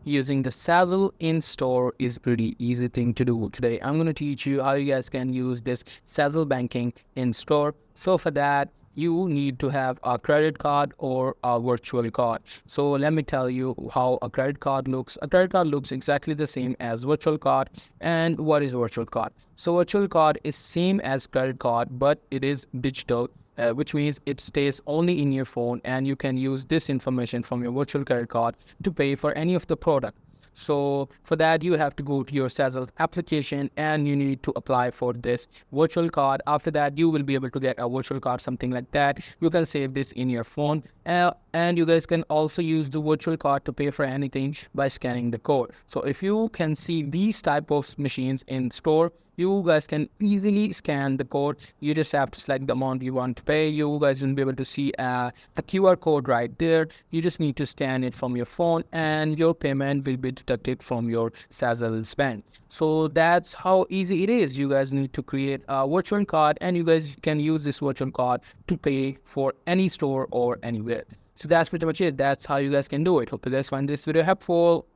using the Sezzle in-store is pretty easy thing to do. Today, I'm going to teach you how you guys can use this Sezzle banking in-store. So for that, you need to have a credit card or a virtual card. So let me tell you how a credit card looks. A credit card looks exactly the same as virtual card. And what is virtual card? So virtual card is same as credit card, but it is digital. Which means it stays only in your phone and you can use this information from your virtual credit card to pay for any of the product. So for that, you have to go to your Sezzle application and you need to apply for this virtual card. After that, you will be able to get a virtual card, something like that. You can save this in your phone. And you guys can also use the virtual card to pay for anything by scanning the code. So if you can see these type of machines in store, you guys can easily scan the code. You just have to select the amount you want to pay. You guys will be able to see a QR code right there. You just need to scan it from your phone and your payment will be deducted from your Sezzle spend. So that's how easy it is. You guys need to create a virtual card and you guys can use this virtual card to pay for any store or anywhere. So that's pretty much it. That's how you guys can do it. Hope you guys find this video helpful.